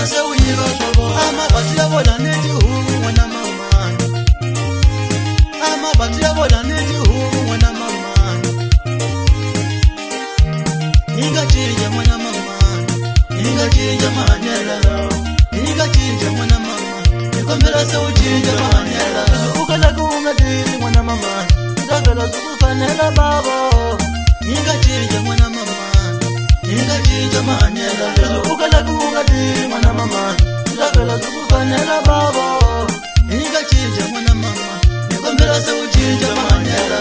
nikombela se uyiva swavona amabati ya vona ni tihuku n'wana mamani amabati ya vona ni tihuku n'wana mamani inga cinca n'wana mamani inga cinca mahanyela inga cinca n'wana mamani nikombela se ucinca mahanyela ukala ku nga tili n'wana mamani ndavela zikufanela babo inga cinca n'wana mamani inga cinca mahanyela ukala ku nga tili n'wana mamani ndavela zikufanela babo inga cinca n'wana mamani nikombela se ucinca mahanyela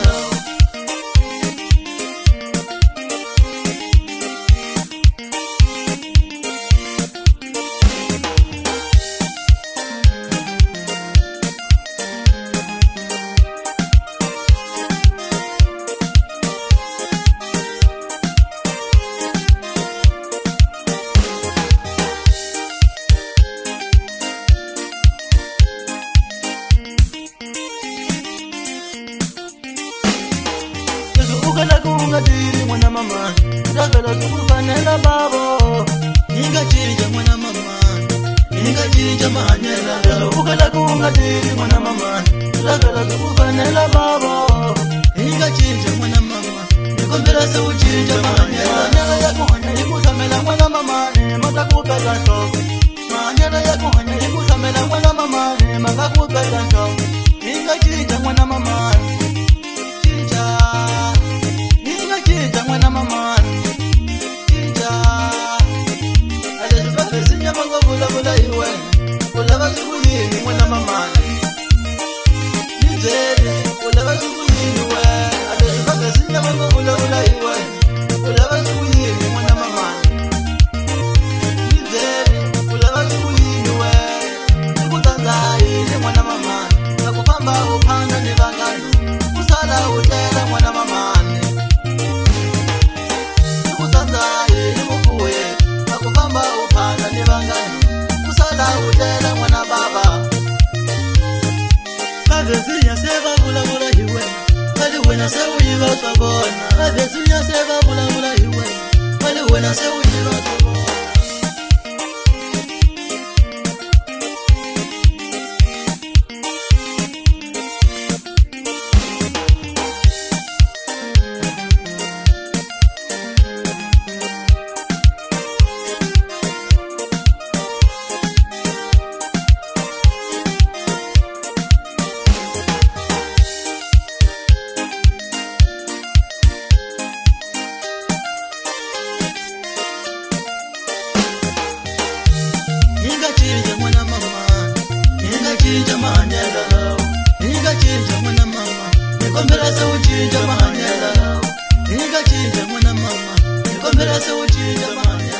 ukala kunga tili n'wana mamani ndavela zikufanela babo inga cinca n'wana mamani inga cinca mahanyela ukala kunga tili n'wana mamani ndavela zikufanela babo inga cinca n'wana mamani nikombela se ucinca mahanyela mahanyela ya kuhanya ikusamela n'wana mamani makakupeka nhloko mahanyela ya kuhanya ikusamela n'wana mamani makakupeka nhloko inga cinca n'wana mamani cinca n'wana mamani cinca aleswi va besinya va nga vulavula hi wena u lava swi ku yini n'wana mamani ni byele u lava swi ku yini wena aleswi va besinya va nga vulavula hi wena u lava swi ku yini n'wana mamani ni byele u lava swi ku yini wena ni ku tsandza yini n'wana mamani na ku famba u phanda ni vanghana ku sala u tlela n'wana mamani akufamba uphanda ni vanghana kusala utela n'wana baba vavesinya se va vulavula hi wena vali wena se u yiva swa vona vavesinya se va vulavula hi wena vali wena se u yiva swa vona inga cinca n'wana mamani inga cinca mahanyela inga cinca n'wana mamani nikombela se ucinca mahanyela inga cinca n'wana mamani nikombela se ucinca mahanyela